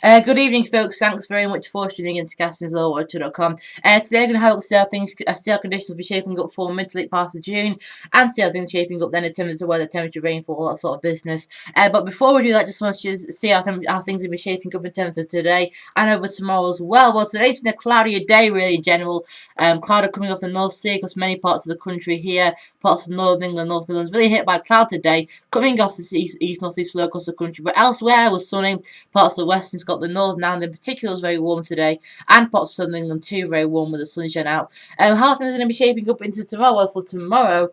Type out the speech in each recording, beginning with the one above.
Good evening, folks. Thanks very much for tuning in to CastingSLowWater.com. Today, I'm going to have a look at how things, see how conditions will be shaping up for mid to late part of June, and see how things are shaping up then in terms of weather, temperature, rainfall, all that sort of business. But before we do that, just want to see how things will be shaping up in terms of today and over tomorrow as well. Well, today's been a cloudier day, really, in general. Cloud are coming off the North Sea across many parts of the country here, parts of Northern England, North Midlands, really hit by cloud today, coming off the east-northeast flow across the country. But elsewhere, it was sunny. Parts of Western Scotland, Northern Ireland in particular was very warm today, and parts of Southern England too, very warm with the sunshine out. How things are going to be shaping up into tomorrow? Well, for tomorrow,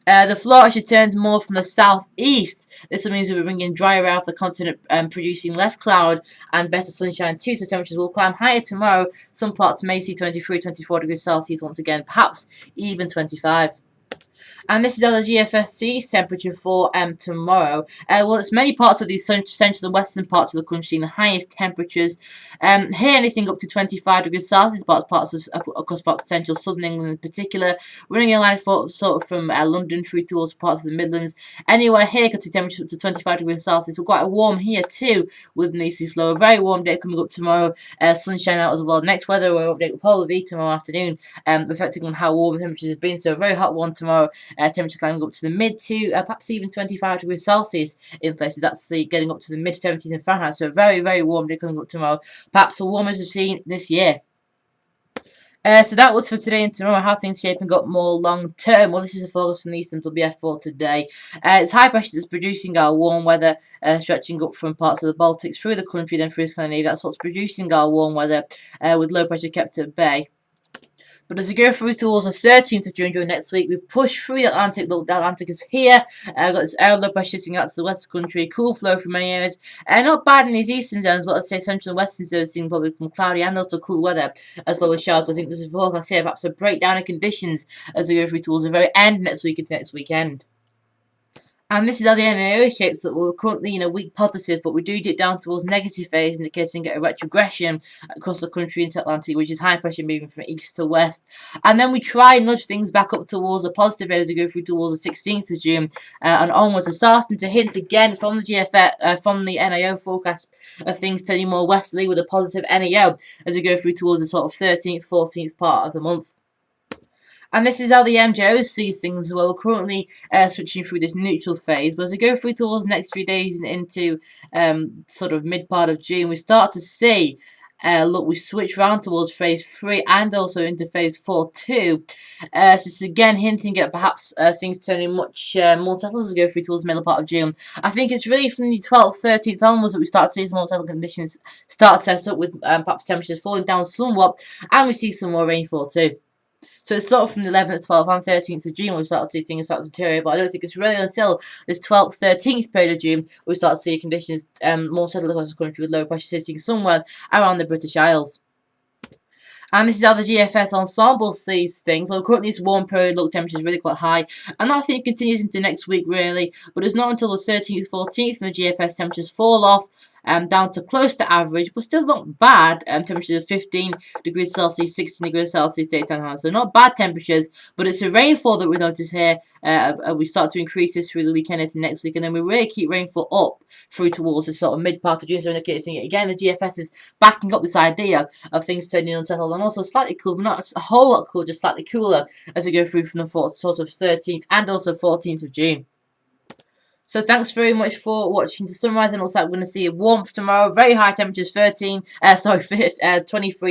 the flow actually turns more from the southeast. This means we'll be bringing drier air off the continent, producing less cloud and better sunshine too, so temperatures will climb higher tomorrow. Some parts may see 23, 24 degrees Celsius once again, perhaps even 25. And this is how the GFS sees temperature for tomorrow. Well, it's many parts of the central and western parts of the country seeing the highest temperatures. Here, anything up to 25 degrees Celsius, across parts of central southern England in particular. Running in line sort of from London through towards parts of the Midlands. Anywhere here could see temperature up to 25 degrees Celsius. We're quite warm here too with an easterly flow. A very warm day coming up tomorrow. Sunshine out as well. Next weather update will probably be tomorrow afternoon, reflecting on how warm the temperatures have been. So a very hot one tomorrow. Temperature climbing up to the mid to perhaps even 25 degrees Celsius in places. That's getting up to the mid 70s in Fahrenheit. So a very, very warm day coming up tomorrow. Perhaps the warmest we've seen this year. So that was for today and tomorrow. How things shaping up more long term? Well, this is a focus from the Eastern WF for today. It's high pressure that's producing our warm weather, stretching up from parts of the Baltics through the country, then through Scandinavia. That's what's producing our warm weather, with low pressure kept at bay. But as we go through towards the 13th of June during next week, we've pushed through the Atlantic. Look, the Atlantic is here. Got this air low pressure sitting out to the west of the country. Cool flow from many areas. Not bad in these eastern zones, but let's say central and western zones seeing probably become cloudy and also cool weather as well as showers. So I think there's a forecast here, perhaps a breakdown in conditions as we go through towards the very end next week into next weekend. And this is how the NAO shapes up. We're currently in a weak positive, but we do dip down towards negative phase, indicating a retrogression across the country into Atlantic, which is high pressure moving from east to west. And then we try and nudge things back up towards a positive phase as we go through towards the 16th of June and onwards. We're starting to hint again from the GFS, from the NAO forecast of things turning more westerly with a positive NAO as we go through towards the sort of 13th, 14th part of the month. And this is how the MJO sees things as well. We're currently switching through this neutral phase. But as we go through towards the next few days and into sort of mid part of June, we start to see, look, we switch round towards phase 3 and also into phase 4 too. So it's again hinting at perhaps things turning much more settled as we go through towards the middle part of June. I think it's really from the 12th, 13th onwards that we start to see some more settled conditions start to set up with perhaps temperatures falling down somewhat. And we see some more rainfall too. So it's sort of from the 11th, 12th and 13th of June we start to see things start to deteriorate, but I don't think it's really until this 12th, 13th period of June we start to see conditions more settled across the country with low pressure sitting somewhere around the British Isles. And this is how the GFS ensemble sees things. So currently this warm period, look, temperature is really quite high. And that I think continues into next week really. But it's not until the 13th, 14th when the GFS temperatures fall off down to close to average, but still not bad. Temperatures of 15 degrees Celsius, 16 degrees Celsius daytime highs. So not bad temperatures, but it's a rainfall that we notice here. We start to increase this through the weekend into next week, and then we really keep rainfall up through towards the sort of mid part of June. So indicating again, the GFS is backing up this idea of things turning unsettled and also slightly cool, but not a whole lot cool, just slightly cooler as we go through from the sort of 13th and also 14th of June. So thanks very much for watching. To summarise, it looks like we're going to see warmth tomorrow. Very high temperatures, 23,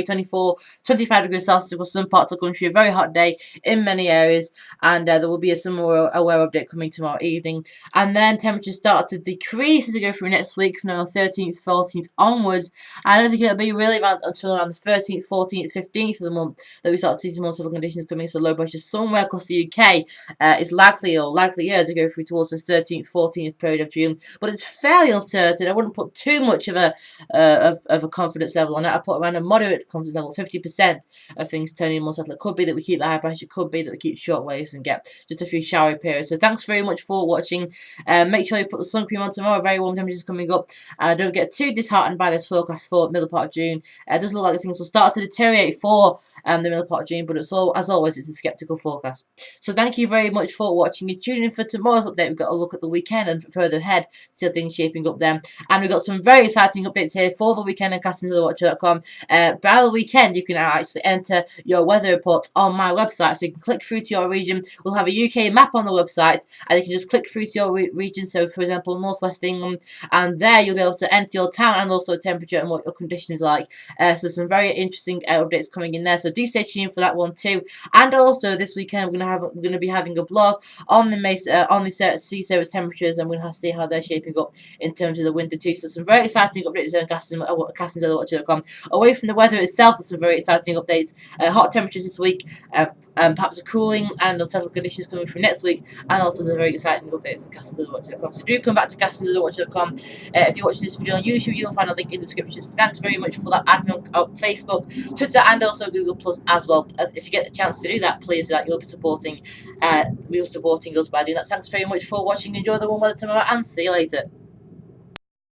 24, 25 degrees Celsius across some parts of the country. A very hot day in many areas. And there will be a summer aware update coming tomorrow evening. And then temperatures start to decrease as we go through next week from the 13th, 14th onwards. I don't think it'll be really until around the 13th, 14th, 15th of the month that we start to see some more settled conditions coming. So low pressure somewhere across the UK is likely as we go through towards the 13th, 14th period of June, but it's fairly uncertain. I wouldn't put too much of a confidence level on it. I put around a moderate confidence level, 50% of things turning more settled. It could be that we keep the high pressure, it could be that we keep short waves and get just a few showery periods. So thanks very much for watching. Make sure you put the sun cream on tomorrow. Very warm temperatures coming up. Don't get too disheartened by this forecast for middle part of June. It does look like things will start to deteriorate for the middle part of June, but it's as always, it's a sceptical forecast. So thank you very much for watching and tuning in for tomorrow's update. We've got a look at the weekend weekend and further ahead, see how things shaping up then. And we've got some very exciting updates here for the weekend on CastingTheWatcher.com. By the weekend, you can actually enter your weather reports on my website, so you can click through to your region. We'll have a UK map on the website, and you can just click through to your region. So, for example, Northwest England, and there you'll be able to enter your town and also temperature and what your conditions are like. So some very interesting updates coming in there. So do stay tuned for that one too. And also this weekend we're gonna be having a blog on the sea surface temperatures, and we're gonna see how they're shaping up in terms of the winter too. So some very exciting updates on CastingTheWatcher.com. Away from the weather itself, there's some very exciting updates. Hot temperatures this week, perhaps a cooling and unsettled conditions coming from next week, and also some very exciting updates on CastingTheWatcher.com. So do come back to CastingTheWatcher.com. If you're watching this video on YouTube, you'll find a link in the description. Thanks very much for that admin on Facebook, Twitter, and also Google Plus as well. If you get a chance to do that, please do that. You'll be supporting us by doing that. Thanks very much for watching. Enjoy the warm weather tomorrow, and see you later.